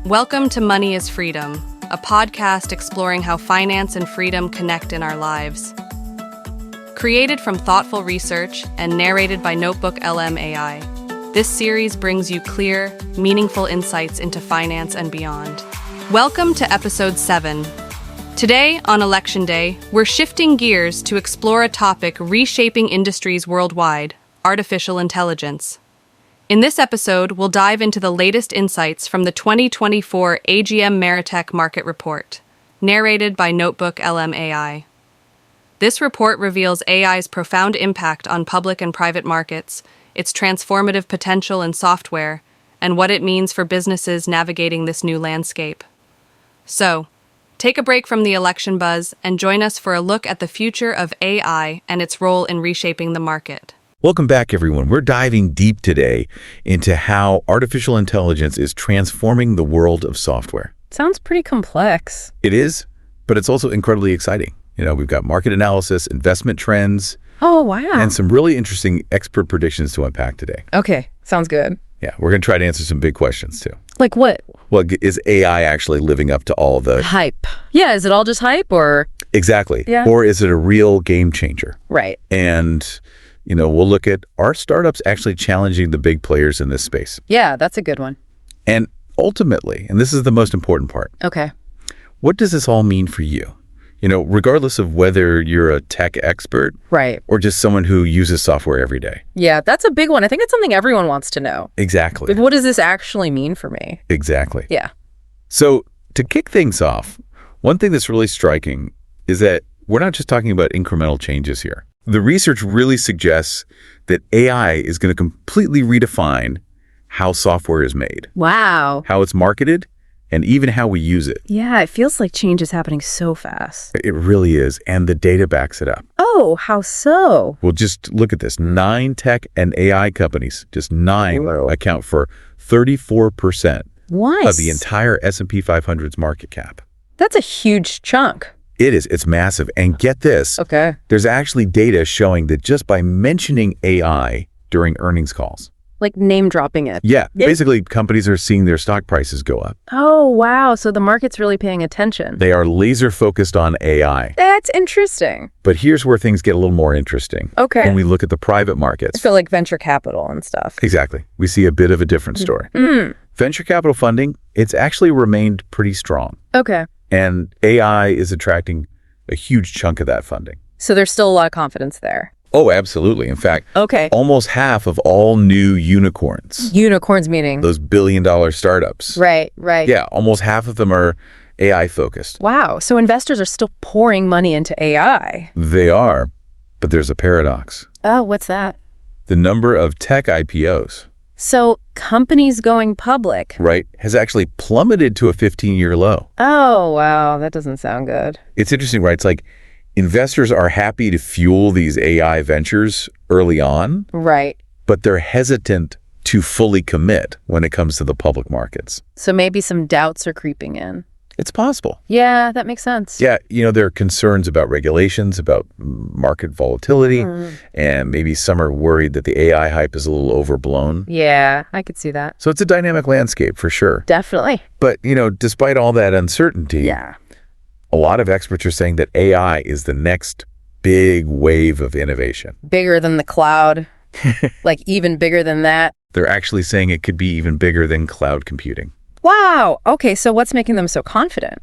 Welcome to Money is Freedom, a podcast exploring how finance and freedom connect in our lives. Created from thoughtful research and narrated by NotebookLm AI, this series brings you clear, meaningful insights into finance and beyond. Welcome to Episode 7. Today, on Election Day, we're shifting gears to explore a topic reshaping industries worldwide: artificial intelligence. In this episode, we'll dive into the latest insights from the 2024 AGM Meritech Market report, narrated by NotebookLm AI. This report reveals AI's profound impact on public and private markets, its transformative potential in software, and what it means for businesses navigating this new landscape. So, take a break from the election buzz and join us for a look at the future of AI and its role in reshaping the market. Welcome back, everyone. We're diving deep today into how artificial intelligence is transforming the world of software. Sounds pretty complex. It is, but it's also incredibly exciting. We've got market analysis, investment trends. Oh, wow. And some really interesting expert predictions to unpack today. Okay, sounds good. Yeah, we're going to try to answer some big questions, too. Like what? Well, is AI actually living up to all the hype? Yeah, is it all just hype or? Exactly. Yeah. Or is it a real game changer? Right. And we'll look at, are startups actually challenging the big players in this space? Yeah, that's a good one. And ultimately, and this is the most important part, okay, what does this all mean for you? Regardless of whether you're a tech expert, right, or just someone who uses software every day. Yeah, that's a big one. I think it's something everyone wants to know. Exactly. What does this actually mean for me? Exactly. Yeah. So to kick things off, one thing that's really striking is that we're not just talking about incremental changes here. The research really suggests that AI is going to completely redefine how software is made. Wow. How it's marketed, and even how we use it. Yeah, it feels like change is happening so fast. It really is, and the data backs it up. Oh, how so? Well, just look at this. 9 tech and AI companies, just 9, account for 34% of the entire S&P 500's market cap. That's a huge chunk. It is. It's massive. And get this. Okay. There's actually data showing that just by mentioning AI during earnings calls. Like name dropping it. Yeah. Basically, companies are seeing their stock prices go up. Oh, wow. So the market's really paying attention. They are laser focused on AI. That's interesting. But here's where things get a little more interesting. Okay. When we look at the private markets. So like venture capital and stuff. Exactly. We see a bit of a different story. Mm. Venture capital funding, it's actually remained pretty strong. Okay. And AI is attracting a huge chunk of that funding. So there's still a lot of confidence there. Oh, absolutely. In fact, almost half of all new unicorns. Unicorns meaning? Those billion-dollar startups. Right. Yeah, almost half of them are AI-focused. Wow. So investors are still pouring money into AI. They are, but there's a paradox. Oh, what's that? The number of tech IPOs. So companies going public. Right, has actually plummeted to a 15-year low. Oh, wow. That doesn't sound good. It's interesting, right? It's like investors are happy to fuel these AI ventures early on. Right. But they're hesitant to fully commit when it comes to the public markets. So maybe some doubts are creeping in. It's possible. Yeah, that makes sense. Yeah, there are concerns about regulations, about market volatility, and maybe some are worried that the AI hype is a little overblown. Yeah, I could see that. So it's a dynamic landscape for sure. Definitely. But, despite all that uncertainty, a lot of experts are saying that AI is the next big wave of innovation. Bigger than the cloud, like even bigger than that. They're actually saying it could be even bigger than cloud computing. Wow. Okay, so what's making them so confident?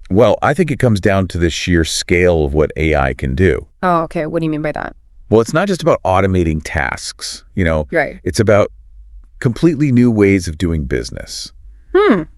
Well, I think it comes down to the sheer scale of what AI can do. Oh, okay. What do you mean by that? Well, it's not just about automating tasks, Right. It's about completely new ways of doing business.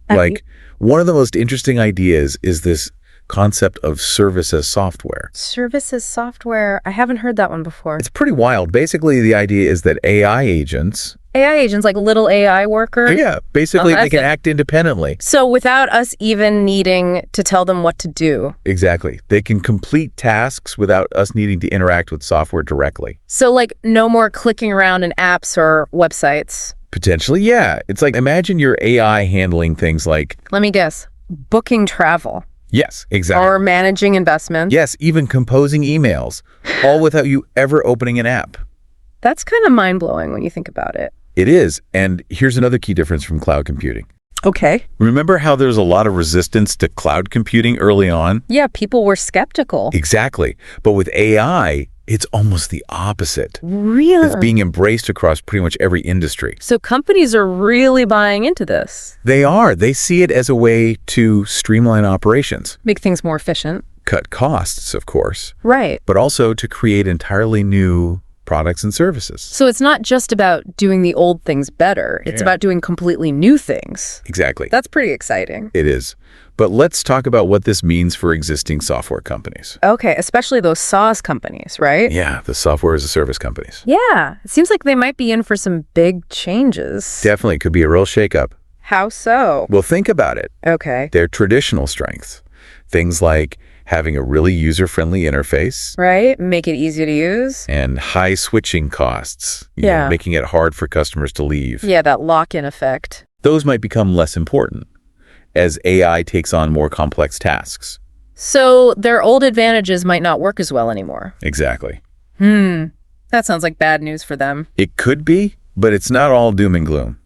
Like, one of the most interesting ideas is this concept of service as software. Service as software. I haven't heard that one before. It's pretty wild. Basically, the idea is that AI agents like little AI workers? Yeah, basically they can act independently. So without us even needing to tell them what to do. Exactly. They can complete tasks without us needing to interact with software directly. So like no more clicking around in apps or websites. Potentially, yeah. It's like, imagine your AI handling things like... Let me guess. Booking travel. Yes, exactly. Or managing investments. Yes, even composing emails, all without you ever opening an app. That's kind of mind-blowing when you think about it. It is. And here's another key difference from cloud computing. Okay. Remember how there's a lot of resistance to cloud computing early on? Yeah, people were skeptical. Exactly. But with AI, it's almost the opposite. Really? It's being embraced across pretty much every industry. So companies are really buying into this. They are. They see it as a way to streamline operations, Make things more efficient. cut costs, of course, Right. but also to create entirely new products and services. So it's not just about doing the old things better. It's about doing completely new things. Exactly. That's pretty exciting. It is. But let's talk about what this means for existing software companies. Okay, especially those SaaS companies, right? Yeah, the software as a service companies. Yeah, it seems like they might be in for some big changes. Definitely could be a real shakeup. How so? Well, think about it. Okay. Their traditional strengths, things like having a really user-friendly interface Right? Make it easy to use. and high switching costs, you know, making it hard for customers to leave. Yeah, that lock-in effect. Those might become less important as AI takes on more complex tasks. So their old advantages might not work as well anymore. Exactly. That sounds like bad news for them. It could be, but it's not all doom and gloom.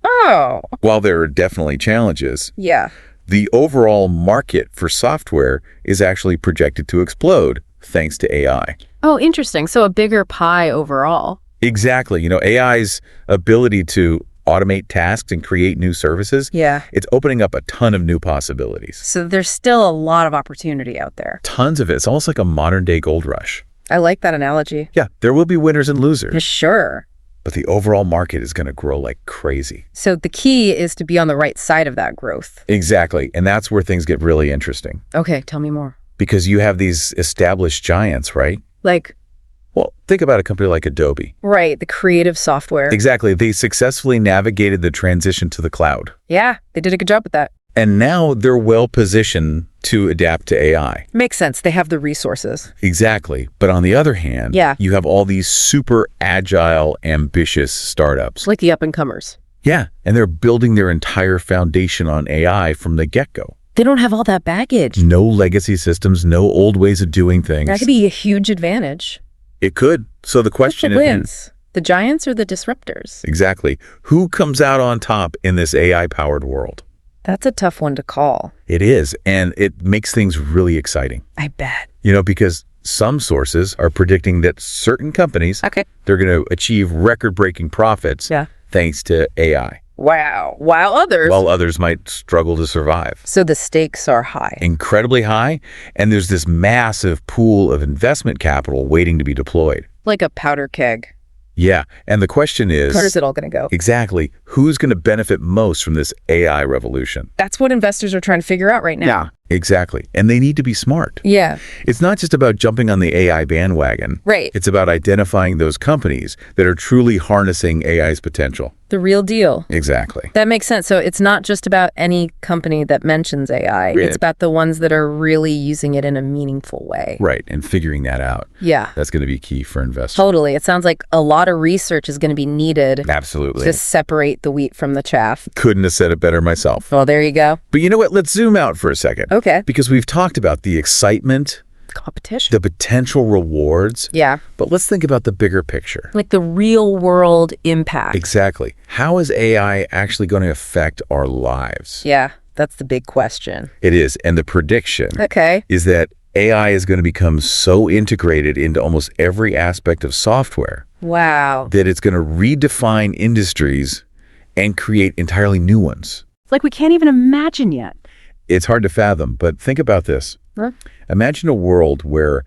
Oh. While there are definitely challenges, Yeah. the overall market for software is actually projected to explode thanks to AI. Oh, interesting. So a bigger pie overall. Exactly. You know, AI's ability to automate tasks and create new services, Yeah. it's opening up a ton of new possibilities. So there's still a lot of opportunity out there. Tons of it. It's almost like a modern day gold rush. I like that analogy. Yeah, there will be winners and losers, Sure. but the overall market is going to grow like crazy. So the key is to be on the right side of that growth. Exactly. And that's where things get really interesting Okay, tell me more. because you have these established giants, right? Like, Well, think about a company like Adobe. right, the creative software. Exactly. They successfully navigated the transition to the cloud. Yeah, they did a good job with that. And now they're well positioned to adapt to AI. Makes sense. They have the resources. Exactly. But on the other hand, Yeah. you have all these super agile, ambitious startups. Like the up-and-comers. Yeah. And they're building their entire foundation on AI from the get-go. They don't have all that baggage. No legacy systems, no old ways of doing things. That could be a huge advantage. It could. So the question Who is, wins? The giants or the disruptors? exactly, who comes out on top in this AI-powered world? That's a tough one to call. It is. And it makes things really exciting. I bet. You know, because some sources are predicting that certain companies, Okay. they're going to achieve record-breaking profits Yeah. thanks to AI, Wow. While others. while others might struggle to survive. So the stakes are high. Incredibly high, and there's this massive pool of investment capital waiting to be deployed. Like a powder keg. Yeah, and the question is, Where's it all going to go? exactly, who's going to benefit most from this AI revolution? That's what investors are trying to figure out right now. Exactly, and they need to be smart. Yeah. It's not just about jumping on the AI bandwagon. Right. It's about identifying those companies that are truly harnessing AI's potential. The real deal. Exactly. That makes sense. So it's not just about any company that mentions AI. Yeah. It's about the ones that are really using it in a meaningful way. Right, and figuring that out. Yeah. That's going to be key for investors. Totally. It sounds like a lot of research is going to be needed Absolutely. to separate the wheat from the chaff. Couldn't have said it better myself. Well, there you go. But you know what? Let's zoom out for a second. Okay. Because we've talked about the excitement, Competition. the potential rewards. Yeah. But let's think about the bigger picture. Like the real world impact. Exactly. How is AI actually going to affect our lives? Yeah. That's the big question. It is. And the prediction Okay. is that AI is going to become so integrated into almost every aspect of software Wow. that it's going to redefine industries and create entirely new ones. Like we can't even imagine yet. It's hard to fathom, but think about this. Huh? Imagine a world where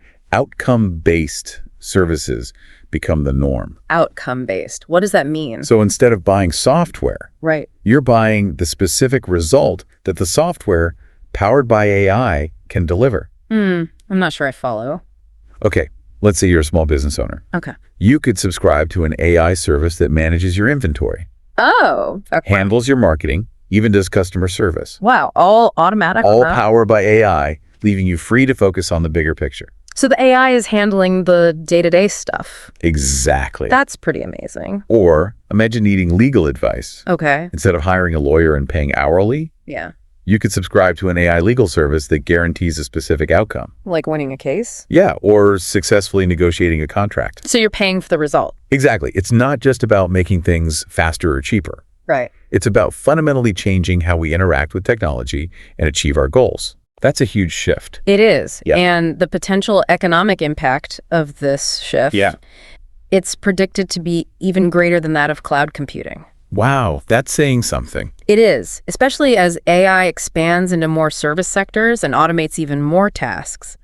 outcome-based services become the norm. Outcome based. What does that mean? So instead of buying software, Right. you're buying the specific result that the software powered by AI can deliver. I'm not sure I follow. Okay, let's say you're a small business owner. Okay. You could subscribe to an AI service that manages your inventory, Oh. Okay. handles your marketing, even does customer service. Wow. All automatic. All huh? powered by AI, leaving you free to focus on the bigger picture. So the AI is handling the day-to-day stuff. Exactly. That's pretty amazing. Or imagine needing legal advice. Okay. Instead of hiring a lawyer and paying hourly, Yeah. you could subscribe to an AI legal service that guarantees a specific outcome. Like winning a case. Yeah, or successfully negotiating a contract. So you're paying for the result. Exactly. It's not just about making things faster or cheaper. Right. It's about fundamentally changing how we interact with technology and achieve our goals. That's a huge shift. It is. Yeah. And the potential economic impact of this shift, it's predicted to be even greater than that of cloud computing. Wow, that's saying something. It is, especially as AI expands into more service sectors and automates even more tasks.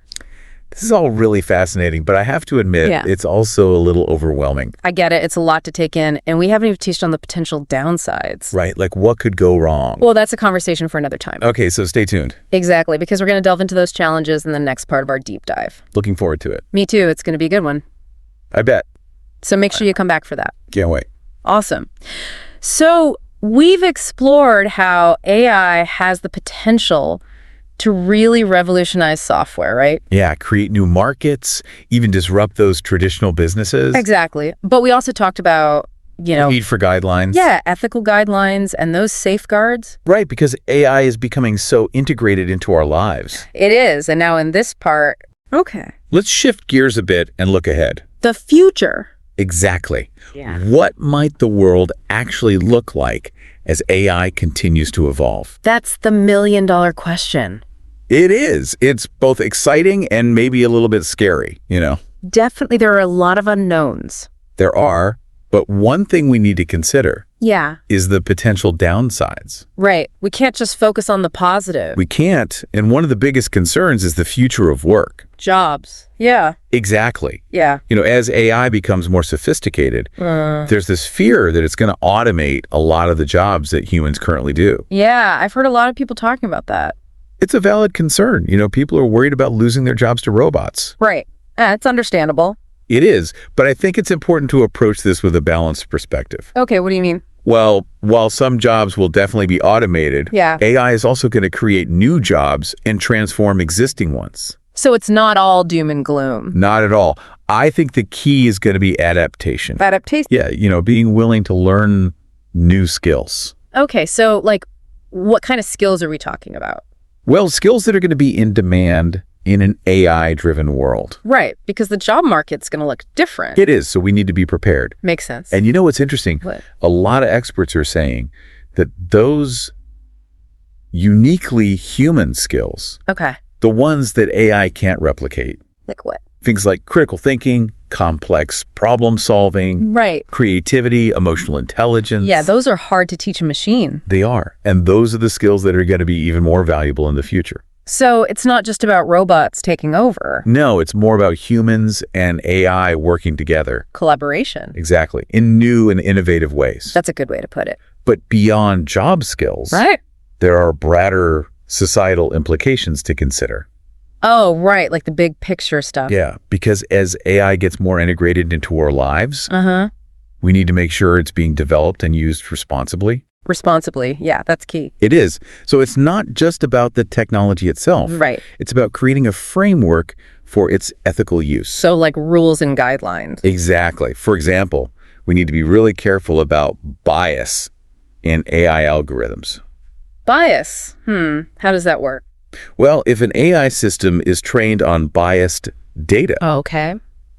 This is all really fascinating, but I have to admit, it's also a little overwhelming. I get it. It's a lot to take in, and we haven't even touched on the potential downsides. Right, like what could go wrong? Well, that's a conversation for another time. Okay, so stay tuned. Exactly, because we're going to delve into those challenges in the next part of our deep dive. Looking forward to it. Me too. It's going to be a good one. I bet. So make sure you come back for that. Can't wait. Awesome. So we've explored how AI has the potential to really revolutionize software, right? Yeah, create new markets, even disrupt those traditional businesses. Exactly. But we also talked about, Need for guidelines. Yeah, ethical guidelines and those safeguards. Right, because AI is becoming so integrated into our lives. It is. And now in this part, okay. Let's shift gears a bit and look ahead. The future. Exactly. Yeah. What might the world actually look like as AI continues to evolve? That's the million-dollar question. It is. It's both exciting and maybe a little bit scary, Definitely, there are a lot of unknowns. There are, but one thing we need to consider is the potential downsides. Right. We can't just focus on the positive. We can't, and one of the biggest concerns is the future of work. Jobs. Yeah. Exactly. Yeah. As AI becomes more sophisticated, there's this fear that it's going to automate a lot of the jobs that humans currently do. Yeah, I've heard a lot of people talking about that. It's a valid concern. People are worried about losing their jobs to robots. Right. It's understandable. It is, but I think it's important to approach this with a balanced perspective. Okay, what do you mean? Well, while some jobs will definitely be automated, AI is also going to create new jobs and transform existing ones. So it's not all doom and gloom. Not at all. I think the key is going to be adaptation. Adaptation? Yeah, being willing to learn new skills. Okay, so what kind of skills are we talking about? Well, skills that are going to be in demand in an AI-driven world. Right, because the job market's going to look different. It is, so we need to be prepared. Makes sense. And what's interesting? What? A lot of experts are saying that those uniquely human skills, the ones that AI can't replicate. Like what? Things like critical thinking, complex problem solving, right, creativity, emotional intelligence. Yeah, those are hard to teach a machine. They are. And those are the skills that are going to be even more valuable in the future. So it's not just about robots taking over. No, it's more about humans and AI working together. Collaboration. Exactly. In new and innovative ways. That's a good way to put it. But beyond job skills, there are broader societal implications to consider. Oh, right, like the big picture stuff. Yeah, because as AI gets more integrated into our lives, we need to make sure it's being developed and used responsibly. Responsibly, yeah, that's key. It is. So it's not just about the technology itself. Right. It's about creating a framework for its ethical use. So like rules and guidelines. Exactly. For example, we need to be really careful about bias in AI algorithms. Bias? How does that work? Well, if an AI system is trained on biased data,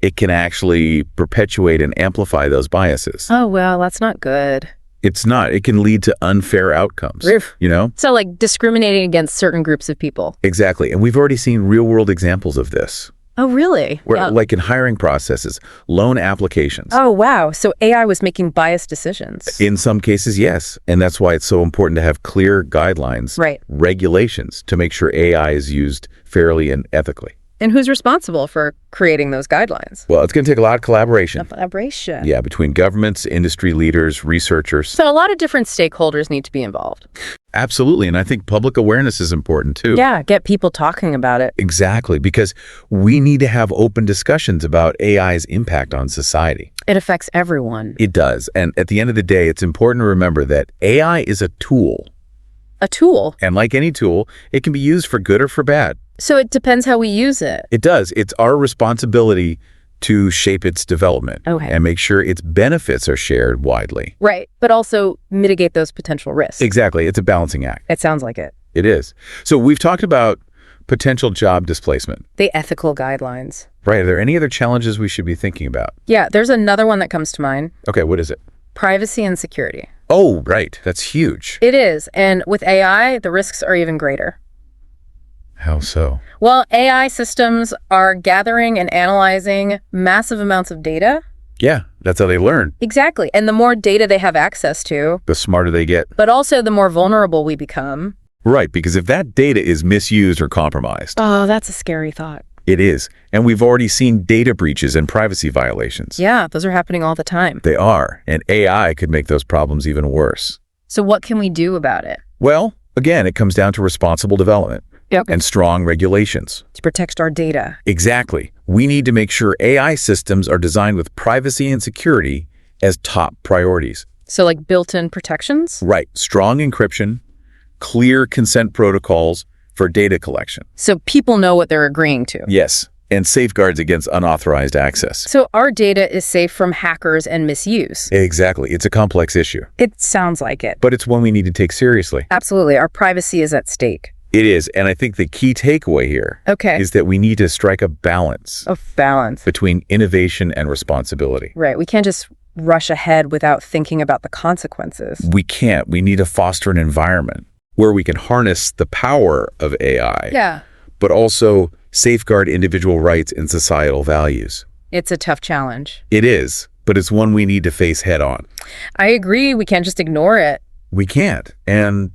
it can actually perpetuate and amplify those biases. Oh, well, that's not good. It's not. It can lead to unfair outcomes, So like discriminating against certain groups of people. Exactly. And we've already seen real-world examples of this. Oh, really? Where, like in hiring processes, loan applications. Oh, wow. So AI was making biased decisions. In some cases, yes. And that's why it's so important to have clear guidelines, regulations, to make sure AI is used fairly and ethically. And who's responsible for creating those guidelines? Well, it's going to take a lot of collaboration. Collaboration. Yeah, between governments, industry leaders, researchers. So a lot of different stakeholders need to be involved. Absolutely. And I think public awareness is important too. Yeah, get people talking about it. Exactly, because we need to have open discussions about AI's impact on society. It affects everyone. It does. And at the end of the day, it's important to remember that AI is a tool. A tool? And like any tool, it can be used for good or for bad. So it depends how we use it. It does. It's our responsibility to shape its development and make sure its benefits are shared widely. Right, but also mitigate those potential risks. Exactly. It's a balancing act. It sounds like it. It is. So we've talked about potential job displacement. The ethical guidelines. Right. Are there any other challenges we should be thinking about? Yeah, there's another one that comes to mind. Okay, what is it? Privacy and security. Oh, right. That's huge. It is. And with AI, the risks are even greater. How so? Well, AI systems are gathering and analyzing massive amounts of data. Yeah, that's how they learn. Exactly. And the more data they have access to, The smarter they get. but also the more vulnerable we become. Right, because if that data is misused or compromised, Oh, that's a scary thought. it is. And we've already seen data breaches and privacy violations. Yeah, those are happening all the time. They are. And AI could make those problems even worse. So what can we do about it? Well, again, it comes down to responsible development Yep. and strong regulations. To protect our data. Exactly. We need to make sure AI systems are designed with privacy and security as top priorities. So like built-in protections? Right. Strong encryption, clear consent protocols for data collection. So people know what they're agreeing to. Yes. And safeguards against unauthorized access. So our data is safe from hackers and misuse. Exactly. It's a complex issue, It sounds like it. but it's one we need to take seriously. Absolutely. Our privacy is at stake. It is. And I think the key takeaway here Okay. is that we need to strike a balance Of balance. between innovation and responsibility. Right. We can't just rush ahead without thinking about the consequences. We can't. We need to foster an environment where we can harness the power of AI, Yeah. but also safeguard individual rights and societal values. It's a tough challenge. It is, but it's one we need to face head on. I agree. We can't just ignore it. We can't. And,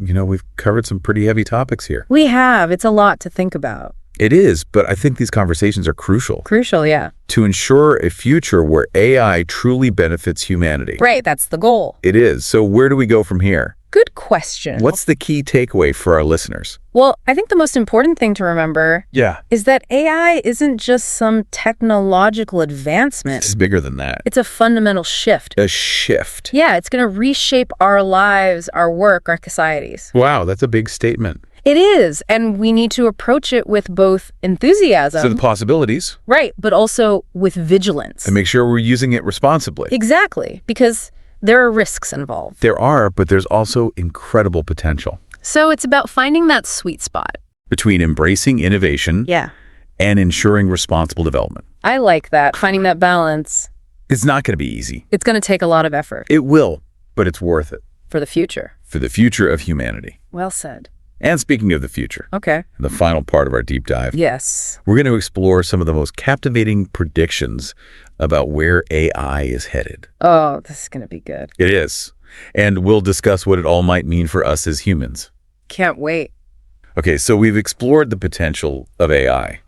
we've covered some pretty heavy topics here. We have. It's a lot to think about. It is, but I think these conversations are crucial Crucial, yeah. to ensure a future where AI truly benefits humanity. Right. That's the goal. It is. So where do we go from here? Good question. What's the key takeaway for our listeners? Well, I think the most important thing to remember Yeah. is that AI isn't just some technological It's advancement. bigger than that. It's a fundamental shift. A shift. Yeah, it's going to reshape our lives, our work, our societies. Wow, that's a big statement. It is, and we need to approach it with both enthusiasm, So the possibilities, right, but also with vigilance. and make sure we're using it responsibly. Exactly, because there are risks involved. There are, but there's also incredible potential So it's about finding that sweet spot. between embracing innovation Yeah. and ensuring responsible development. I like that, finding that balance. It's not going to be easy. It's going to take a lot of effort It will, but it's worth it for the future. for the future of humanity. Well said. And speaking of the future, Okay. the final part of our deep dive, Yes. we're going to explore some of the most captivating predictions about where AI is headed. Oh, this is going to be good. It is. And we'll discuss what it all might mean for us as humans. Can't wait Okay, so we've explored the potential of AI,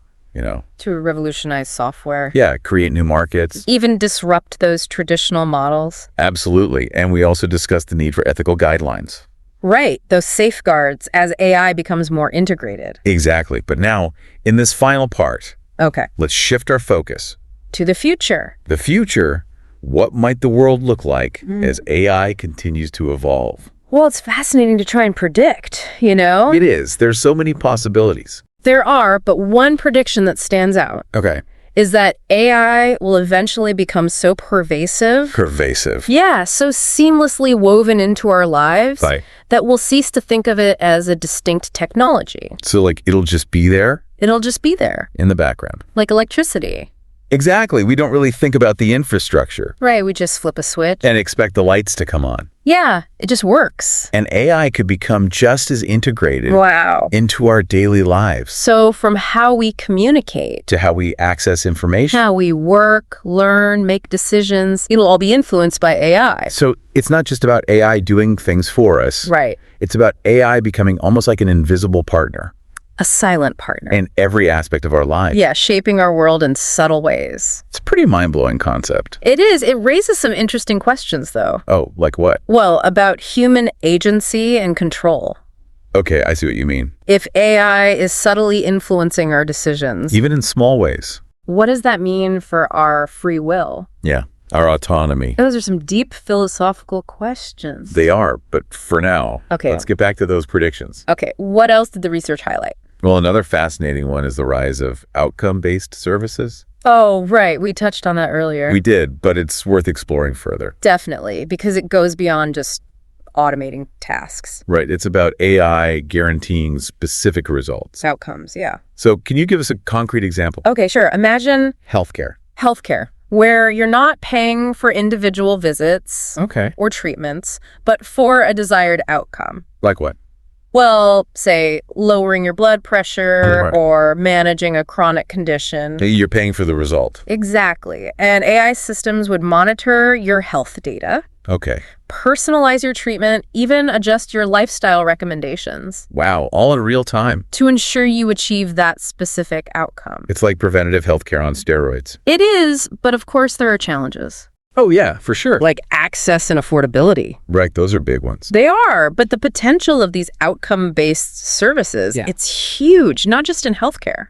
to revolutionize software. Yeah, create new markets. Even disrupt those traditional models. Absolutely. And we also discussed the need for ethical guidelines. Right, those safeguards as AI becomes more integrated. Exactly. But now, in this final part, Okay. let's shift our focus. To the future. The future, what might the world look like as AI continues to evolve? Well, it's fascinating to try and predict, you know? It is. There's so many possibilities. There are, but one prediction that stands out Okay. is that AI will eventually become so pervasive. Pervasive. Yeah, so seamlessly woven into our lives Right. that we'll cease to think of it as a distinct technology. So, it'll just be there It'll just be there, in the background. like electricity. Exactly. We don't really think about the infrastructure Right, we just flip a switch. and expect the lights to come on. Yeah, it just works. And AI could become just as integrated Wow. into our daily lives, So from how we communicate, to how we access information. how we work, learn, make decisions, it'll all be influenced by AI. So it's not just about AI doing things for us. Right. It's about AI becoming almost like an invisible partner A silent partner. in every aspect of our lives. Yeah, shaping our world in subtle ways. It's a pretty mind-blowing concept. It is. It raises some interesting questions, though. Oh, like what? Well, about human agency and control. Okay, I see what you mean. If AI is subtly influencing our decisions, Even in small ways. what does that mean for our free will? Yeah, our autonomy. Those are some deep philosophical questions. They are, but for now, Okay. let's get back to those predictions. Okay, what else did the research highlight? Well, another fascinating one is the rise of outcome-based services. Oh, right. We touched on that earlier. We did, but it's worth exploring further. Definitely, because it goes beyond just automating tasks. Right, it's about AI guaranteeing specific results. Outcomes, yeah. So can you give us a concrete example? Okay, sure. Imagine Healthcare. healthcare. where you're not paying for individual visits Okay. or treatments, but for a desired outcome. Like what? Well, say lowering your blood pressure Right. or managing a chronic condition. You're paying for the result. Exactly. And AI systems would monitor your health data, Okay. personalize your treatment, even adjust your lifestyle recommendations Wow, all in real time. to ensure you achieve that specific outcome. It's like preventative healthcare on steroids. It is, but of course there are challenges, Oh, yeah, for sure. like access and affordability. Right, those are big ones. They are, but the potential of these outcome-based services, it's huge, not just in healthcare.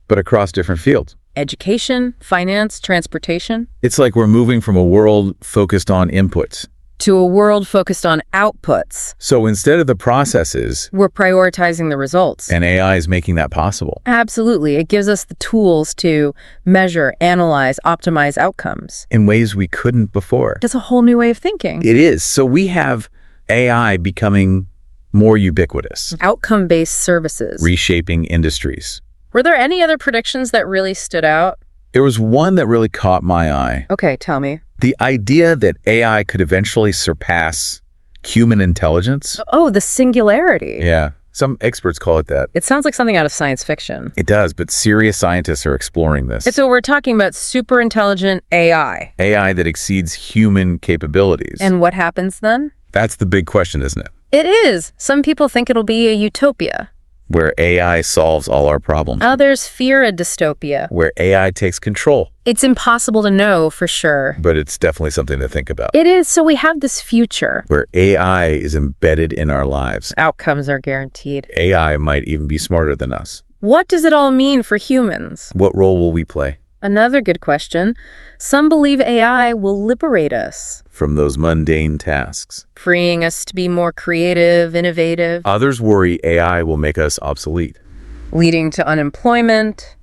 But across different fields. Education, finance, transportation, It's like we're moving from a world focused on inputs. to a world focused on outputs. So instead of the processes, We're prioritizing the results. and AI is making that possible. Absolutely. It gives us the tools to measure, analyze, optimize outcomes. In ways we couldn't before. That's a whole new way of thinking. It is. So we have AI becoming more ubiquitous, Outcome-based services. reshaping industries. Were there any other predictions that really stood out? There was one that really caught my eye. Okay, tell me. The idea that AI could eventually surpass human intelligence. Oh, the singularity. Yeah, some experts call it that. It sounds like something out of science fiction. It does, but serious scientists are exploring this. So we're talking about super intelligent AI. AI that exceeds human capabilities. And what happens then? That's the big question, isn't it? It is. Some people think it'll be a utopia. Where AI solves all our problems. Others fear a dystopia. Where AI takes control. It's impossible to know for sure. But it's definitely something to think about. It is. So we have this future. Where AI is embedded in our lives. Outcomes are guaranteed. AI might even be smarter than us. What does it all mean for humans? What role will we play? Another good question. Some believe AI will liberate us, From those mundane tasks. freeing us to be more creative, innovative, Others worry AI will make us obsolete. leading to unemployment,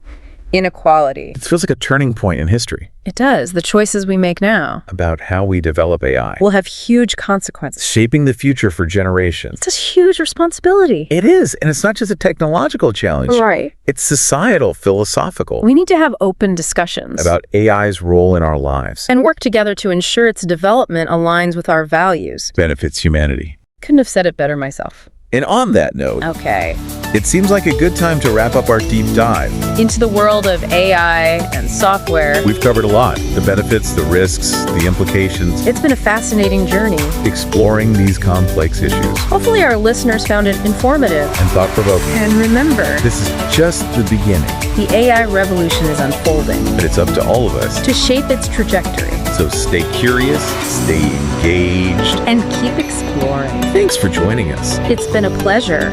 inequality. It feels like a turning point in history. It does. The choices we make now About how we develop AI. will have huge consequences. Shaping the future for generations. It's a huge responsibility. It is, and it's not just a technological challenge. Right. It's societal, philosophical. We need to have open discussions About AI's role in our lives. and work together to ensure its development aligns with our values. Benefits humanity. Couldn't have said it better myself. And on that note, Okay. it seems like a good time to wrap up our deep dive. Into the world of AI and software. We've covered a lot. The benefits, the risks, the implications. It's been a fascinating journey. Exploring these complex issues. Hopefully our listeners found it informative. And thought-provoking. And remember, This is just the beginning. the AI revolution is unfolding But it's up to all of us. to shape its trajectory. So stay curious, stay engaged. And keep exploring. Thanks for joining us. It's been a pleasure.